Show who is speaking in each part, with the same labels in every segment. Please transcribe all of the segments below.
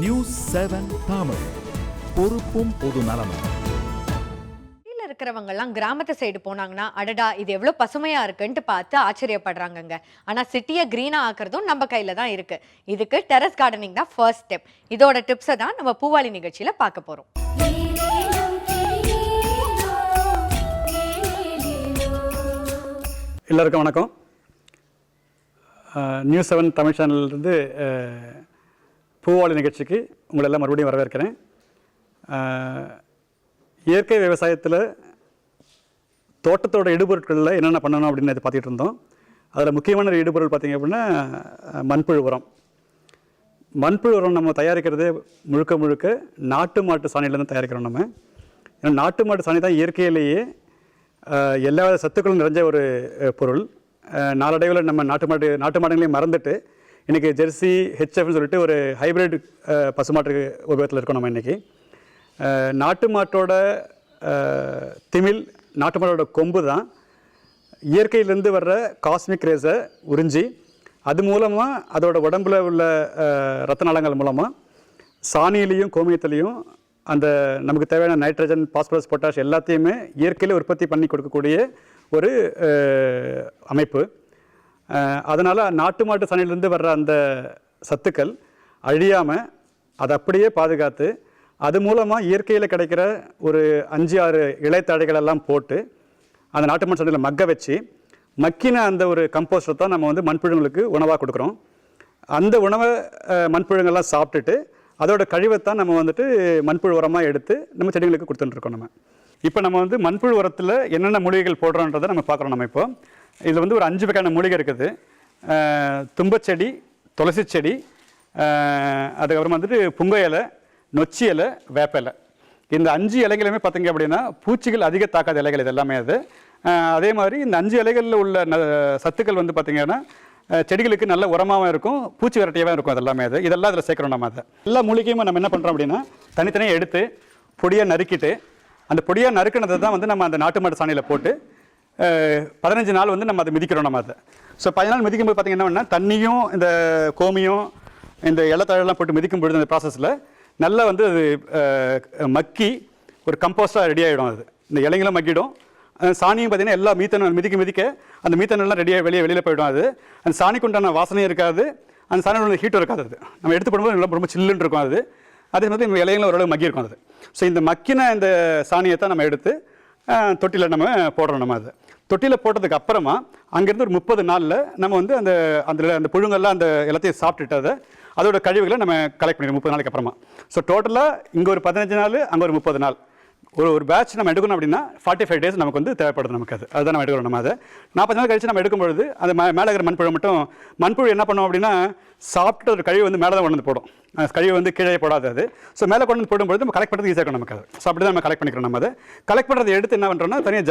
Speaker 1: நியூஸ்7 தமிழ், பொறுப்பும் பொது நலமும்.
Speaker 2: இருக்கிறவங்கலாம் கிராமத்து சைடு போனாங்கன்னா அடடா இது எவ்வளவு பசுமையா இருக்குன்னு பார்த்து ஆச்சரியப்படுறாங்கங்க. ஆனா சிட்டியை கிரீனா ஆக்குறதும் நம்ம கையில தான் இருக்கு. இதுக்கு டெரஸ் கார்டனிங் தான் ஃபர்ஸ்ட் ஸ்டெப். இதோட டிப்ஸை தான் நம்ம பூவாளி நிகழ்ச்சியில பார்க்க போறோம்.
Speaker 3: எல்லாருக்கும் வணக்கம். நியூஸ்7 தமிழ் சேனல்லேருந்து பூவாளி நிகழ்ச்சிக்கு உங்களை எல்லாம் மறுபடியும் வரவேற்கிறேன். இயற்கை விவசாயத்தில் தோட்டத்தோட இடுபொருட்களில் என்னென்ன பண்ணணும் அப்படின்னு பார்த்துட்டு இருந்தோம். அதில் முக்கியமான ஒரு இடுபொருள் பார்த்திங்க அப்படின்னா மண்புழு உரம். மண்புழு உரம் நம்ம தயாரிக்கிறது முழுக்க நாட்டு மாட்டு சாணியிலேருந்து தயாரிக்கிறோம். நம்ம ஏன்னா நாட்டு மாட்டு சாணி தான் இயற்கையிலேயே எல்லா சத்துக்களும் நிறைஞ்ச ஒரு பொருள். நாளடைவில் நம்ம நாட்டு மாடுகளையும் மறந்துட்டு இன்றைக்கி ஜெர்சி ஹெச்எஃப்னு சொல்லிட்டு ஒரு ஹைப்ரிட் பசுமாட்டு உபயோகத்தில் இருக்கோம். நம்ம இன்றைக்கி நாட்டு மாட்டோட திமில், நாட்டு மாட்டோட கொம்பு தான் இயற்கையிலேருந்து வர்ற காஸ்மிக் ரேஸை உறிஞ்சி அது மூலமாக அதோட உடம்பில் உள்ள இரத்த நாளங்கள் மூலமாக சாணியிலையும் கோமியத்துலேயும் அந்த நமக்கு தேவையான நைட்ரஜன், பாஸ்பரஸ், பொட்டாஷ் எல்லாத்தையுமே இயற்கையில் உற்பத்தி பண்ணி கொடுக்கக்கூடிய ஒரு அமைப்பு. அதனால் நாட்டு மாட்டு சாணியிலேருந்து வர்ற அந்த சத்துக்கள் அழியாமல் அதை அப்படியே பாதுகாத்து அது மூலமாக இயற்கையில் கிடைக்கிற ஒரு 5-6 இலைத்தழைகளெல்லாம் போட்டு அந்த நாட்டு மாட்டு சாணியில் மக்க வச்சு மக்கின அந்த ஒரு கம்போஸ்டை தான் நம்ம வந்து மண்புழுங்களுக்கு உணவாக கொடுக்குறோம். அந்த உணவை மண்புழுங்கள்லாம் சாப்பிட்டுட்டு அதோட கழிவைத்தான் நம்ம வந்துட்டு மண்புழு உரமாக எடுத்து நம்ம செடிகளுக்கு கொடுத்துட்டுருக்கோம். இப்போ நம்ம வந்து மண்புழு உரத்தில் என்னென்ன மூலிகைகள் போடுறோன்றதை நம்ம பார்க்குறோம். நம்ம இப்போ இதில் வந்து ஒரு 5 வகையான மூலிகை இருக்குது. தும்பச்செடி, துளசி செடி, அதுக்கப்புறம் வந்துட்டு புங்க இலை, நொச்சி இலை, வேப்ப இலை. இந்த 5 இலைகளுமே பார்த்திங்க அப்படின்னா பூச்சிகள் அதிக தாக்காத இலைகள் இது எல்லாமே. அது அதே மாதிரி இந்த 5 இலைகளில் உள்ள சத்துக்கள் வந்து பார்த்திங்கன்னா செடிகளுக்கு நல்ல உரமாகவும் இருக்கும், பூச்சி விரட்டியாகவும் இருக்கும். அதெல்லாமே இதெல்லாம் அதில் சேர்க்குறோம். நம்ம அதை எல்லா மூலிகையும் நம்ம என்ன பண்ணுறோம் அப்படின்னா தனித்தனியாக எடுத்து பொடியாக நறுக்கிட்டு அந்த பொடியாக நறுக்கினதை தான் வந்து நம்ம அந்த நாட்டு மாட்டு சாணியில் போட்டு 15 நாள் வந்து நம்ம அதை மிதிக்கிறோம். நம்ம அதை 15 நாள் மிதிக்கும் போது பார்த்திங்கன்னா என்ன, தண்ணியும் இந்த கோமியும் இந்த இலத்தழெல்லாம் போட்டு மிதிக்கும் பொழுது அந்த ப்ராசஸில் நல்லா வந்து அது மக்கி ஒரு கம்போஸ்டாக ரெடி ஆகிடும். அது இந்த இலைங்களும் மக்கிடும். சாணியும் பார்த்திங்கன்னா எல்லா மீத்தனும் மிதிக்க அந்த மீத்தனெல்லாம் வெளியில் போயிடும். அது அந்த சாணிக்கு உண்டான வாசனையும் இருக்காது, அந்த சாணியோட ஹீட்டும் இருக்காது. அது நம்ம எடுத்து போடும்போது ரொம்ப சில்லுன்னு இருக்கும். அது அதே மாதிரி இந்த இலைகளும் ஓரளவு மக்கி இருக்கும். அது இந்த மக்கின இந்த சாணியை தான் நம்ம எடுத்து தொட்டியில் நம்ம போடுறோம். நம்ம அது தொட்டியில் போட்டதுக்கு அப்புறமா அங்கேருந்து ஒரு 30 நாளில் நம்ம வந்து அந்த புழுங்கெல்லாம் அந்த எல்லாத்தையும் சாப்பிட்டுட்டு அதோட கழிவுகளை நம்ம கலெக்ட் பண்ணிடுவோம் 30 நாளைக்கு அப்புறமா. டோட்டலாக இங்கே ஒரு 15 நாள், அங்கே ஒரு 30 நாள் ஒரு பேட்ச் நம்ம எடுக்கணும் அப்படின்னா 45 டேஸ் நமக்கு வந்து தேவைப்படுது. நமக்கு அதுதான் நம்ம எடுக்கிறோம். நம்ம அதை 40 நாள் கழிச்சு நம்ம எடுக்கும்பொழுது அந்த மேலே இருக்கிற மண்புழு என்ன பண்ணுவோம் அப்படின்னா சாப்பிட்டு ஒரு கழிவு வந்து மேலே தான் கொண்டு வந்து போடும். கழிவு வந்து கீழே போடாது. அது மேலே கொண்டு வந்து போடும்பொழுது நம்ம கலெக்ட் பண்ணுறது ஈஸியாக இருக்கும் நமக்கு. அது அப்படி தான் நம்ம கலெக்ட் பண்ணிக்கிறோம். நம்ம அதை கலெக்ட் பண்ணுறதை எடுத்து என்ன பண்ணுறோம்னா தனியாக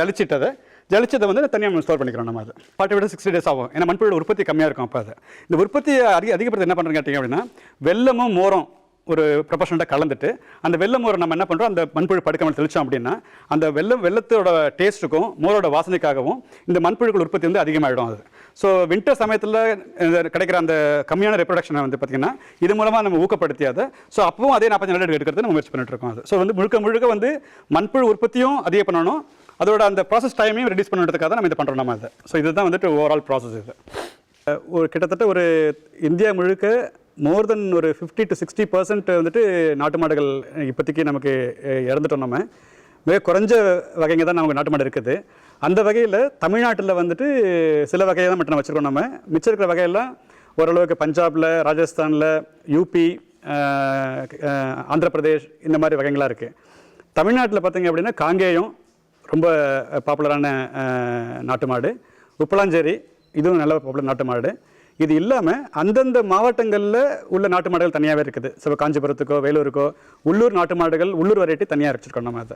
Speaker 3: ஜலிச்சதை வந்து தனியாக நம்ம ஸ்டோர் பண்ணிக்கிறோம். நம்ம அது 40 to 60 டேஸ் ஆகும். ஏன்னா மண்புழு உற்பத்தி கம்மியாக இருக்கும். அப்போ இந்த உற்பத்தியை அதிகப்படுத்த என்ன பண்ணுறோன்னு கேட்டிங்க அப்படின்னா வெல்லமும் மோரும் ஒரு ப்ரொபோஷனட்டாக கலந்துட்டு அந்த வெள்ளம் மோரை நம்ம என்ன பண்ணுறோம், அந்த மண்புழு படுக்காமல் தெளித்தோம் அப்படின்னா அந்த வெள்ளத்தோட டேஸ்ட்டுக்கும் மோரோட வாசனைக்காகவும் இந்த மண்புழுக்கள் உற்பத்தி வந்து அதிகமாகிடும். அது வின்டர் சமயத்தில் கிடைக்கிற அந்த கம்மியான ரெப்ரொடக்ஷனை வந்து பார்த்திங்கன்னா இது மூலமாக நம்ம ஊக்கப்படுத்தியாத அப்பவும் அதே 45 நாள் எடுக்கிறது நம்ம முயற்சி பண்ணிட்டு இருக்கோம். அது வந்து முழுக்க வந்து மண்புழு உற்பத்தியும் அதிகம் பண்ணணும், அதோட அந்த ப்ராசஸ் டைமையும் ரெடியூஸ் பண்ணுறதுக்காக தான் நம்ம இதை பண்ணுறோம். நம்ம அதை இதுதான் வந்துட்டு ஓவரால் ப்ராசஸ். இது ஒரு கிட்டத்தட்ட ஒரு இந்தியா முழுக்க மோர் தென் ஒரு 50 to 60% வந்துட்டு நாட்டு மாடுகள் இப்போதைக்கு நமக்கு இறந்துட்டோம். நம்ம மிக குறைஞ்ச வகைங்க தான் நமக்கு நாட்டு மாடு இருக்குது. அந்த வகையில் தமிழ்நாட்டில் வந்துட்டு சில வகையை தான் மட்டும் நம்ம வச்சுருக்கோம். நம்ம மிச்சம் இருக்கிற வகையெல்லாம் ஓரளவுக்கு பஞ்சாபில், ராஜஸ்தானில், யூபி, ஆந்திர பிரதேஷ் இந்த மாதிரி வகைகளாக இருக்குது. தமிழ்நாட்டில் பார்த்திங்க அப்படின்னா காங்கேயம் ரொம்ப பாப்புலரான நாட்டு மாடு, உப்பலாஞ்சேரி இதுவும் நல்ல பாப்புலர் நாட்டு மாடு. இது இல்லாமல் அந்தந்த மாவட்டங்களில் உள்ள நாட்டு மாடுகள் தனியாகவே இருக்குது. காஞ்சிபுரத்துக்கோ வேலூருக்கோ உள்ளூர் நாட்டு மாடுகள், உள்ளூர் வெரைட்டி தனியாக வச்சுருக்கோம். நம்ம அதை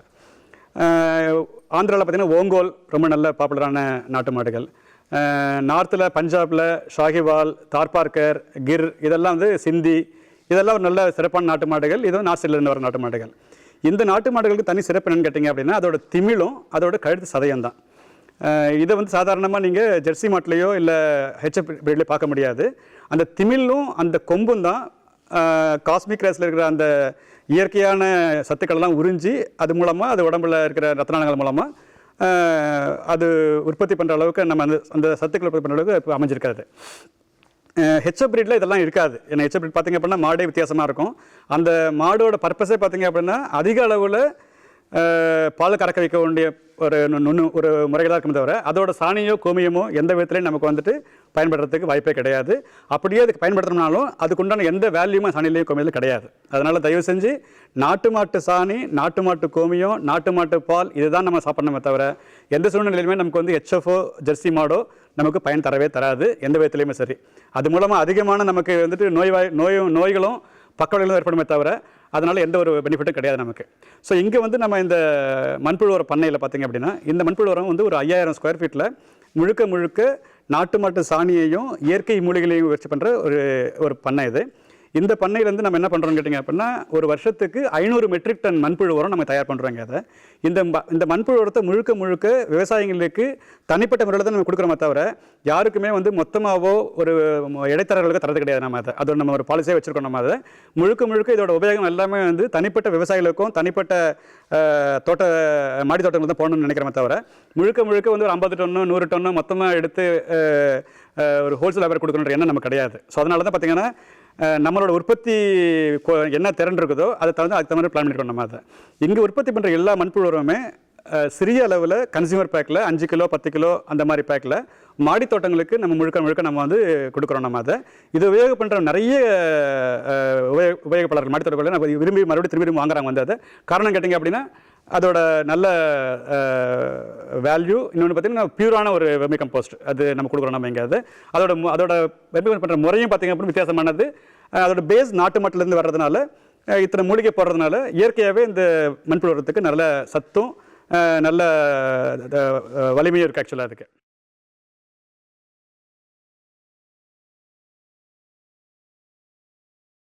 Speaker 3: ஆந்திராவில் பார்த்திங்கன்னா ஓங்கோல் ரொம்ப நல்ல பாப்புலரான நாட்டு மாடுகள். நார்த்தில் பஞ்சாபில் ஷாஹிவால், தார்பார்கர், கிர் இதெல்லாம் வந்து சிந்தி இதெல்லாம் ஒரு நல்ல சிறப்பான நாட்டு மாடுகள். இதுவும் நார்த் சைட்லேருந்து வர நாட்டு மாடுகள். இந்த நாட்டு மாடுகளுக்கு தனி சிறப்பு என்னன்னு கேட்டிங்க அப்படின்னா அதோட திமிழும் அதோட கழுத்து சதயம் தான். இதை வந்து சாதாரணமாக நீங்கள் ஜெர்சி மாட்டிலையோ இல்லை ஹெச்எஃப் பிரீட்லையோ பார்க்க முடியாது. அந்த திமிழும் அந்த கொம்பும் தான் காஸ்மிக் ரேஸில் இருக்கிற அந்த இயற்கையான சத்துக்களெல்லாம் உறிஞ்சி அது மூலமாக அது உடம்புல இருக்கிற ரத்த நாளங்கள் மூலமாக அது உற்பத்தி பண்ணுற அளவுக்கு நம்ம அந்த சத்துக்களை உற்பத்தி பண்ணுற அளவுக்கு இப்போ அமைஞ்சிருக்காது. ஹெச்எஃப் ப்ரீடில் இதெல்லாம் இருக்காது. ஏன்னா ஹெச்எஃப் ப்ரீட் பார்த்திங்க அப்படின்னா மாடே வித்தியாசமாக இருக்கும். அந்த மாடோட பர்பஸே பார்த்திங்க அப்படின்னா அதிக அளவில் பால் கறக்க வைக்க வேண்டிய ஒரு முறைகளாக இருக்குமே தவிர அதோட சாணியோ கோமியமோ எந்த விதத்துலையும் நமக்கு வந்துட்டு பயன்படுறதுக்கு வாய்ப்பே கிடையாது. அப்படியே அதுக்கு பயன்படுத்தினாலும் அதுக்குண்டான எந்த வேல்யூமே சாணிலையும் கோமியிலும் கிடையாது. அதனால் தயவு செஞ்சு நாட்டு மாட்டு சாணி, நாட்டு மாட்டு கோமியம், நாட்டு மாட்டு பால் இதுதான் நம்ம சாப்பிடணுமே தவிர எந்த சூழ்நிலையிலுமே நமக்கு வந்து ஹெச்எஃப்ஓ ஜெர்சி மாடோ நமக்கு பயன் தரவே தராது எந்த விதத்துலையுமே சரி. அது மூலமாக அதிகமான நமக்கு வந்துட்டு நோய்களும் பக்கவிளைவும் ஏற்படுமே தவிர அதனால் எந்த ஒரு பெனிஃபிட்டும் கிடையாது நமக்கு. ஸோ இங்கே வந்து நம்ம இந்த மண்புழு உரம் பண்ணையில் பார்த்திங்க அப்படின்னா இந்த மண்புழு உரம் வந்து ஒரு 5000 ஸ்கொயர் ஃபீட்டில் முழுக்க நாட்டு மாட்டு சாணியையும் இயற்கை மூலிகளையும் வச்சு பண்ணுற ஒரு பண்ணை இது. இந்த பண்ணையிலேருந்து நம்ம என்ன பண்ணுறோம்னு கேட்டிங்க அப்படின்னா ஒரு வருஷத்துக்கு 500 மெட்ரிக் டன் மண்புழு உரம் நம்ம தயார் பண்ணுறோங்க. அதை இந்த மண்புழு உரத்தை முழுக்க விவசாயிகளுக்கு தனிப்பட்ட முறையில் தான் நம்ம கொடுக்குறோமே தவிர யாருக்குமே வந்து மொத்தமாகவோ ஒரு இடைத்தரகர்களுக்கு தரது கிடையாது. நம்ம அதோட நம்ம ஒரு பாலிசியாக வச்சுருக்கோம். நம்ம அதை முழுக்க இதோட உபயோகம் எல்லாமே வந்து தனிப்பட்ட விவசாயிகளுக்கும் தனிப்பட்ட மாடி தோட்டங்கள் தான் போகணும்னு நினைக்கிறோமே தவிர முழுக்க வந்து ஒரு 50 டன்னோ 100 டன்னோ மொத்தமாக எடுத்து ஒரு ஹோல்சேல் வியாபாரம் கொடுக்கணுன்ற எண்ணம் நமக்கு கிடையாது. ஸோ அதனால தான் பார்த்திங்கன்னா நம்மளோட உற்பத்தி என்ன திறன் இருக்குதோ அதை தகுந்த அதுக்கு தகுந்த பிளான் பண்ணிருக்கோம். நம்ம அதை இங்கே உற்பத்தி பண்ணுற எல்லா மண்புழு உரமுமே சிறிய அளவில் கன்சியூமர் பேக்கில் 5 கிலோ 10 கிலோ அந்த மாதிரி பேக்கில் மாடி தோட்டங்களுக்கு நம்ம முழுக்க நம்ம வந்து கொடுக்குறோம். நம்ம அதை இது உபயோகம் பண்ணுற நிறைய உபயோகப்பாளர்கள் மாடி தோட்டங்களில் நம்ம விரும்பி மறுபடியும் திரும்பி வாங்குறாங்க வந்து. அதை காரணம் கேட்டிங்க அப்படின்னா அதோட நல்ல வேல்யூ. இன்னொன்று பார்த்திங்கன்னா பியூரான ஒரு வெர்மி கம்போஸ்ட் அது நம்ம கொடுக்குறோம். நம்ம இங்கே அதோட வெர்மி பண்ணுற முறையும் பார்த்திங்க அப்படின்னா வித்தியாசமானது. அதோட பேஸ் நாட்டு மாட்டிலேருந்து வர்றதுனால இத்தனை மூலிகை போடுறதுனால இயற்கையாகவே இந்த மண்புழு உரத்துக்கு நல்ல சத்தும் நல்ல வலிமையும் இருக்குது ஆக்சுவலாக அதுக்கு.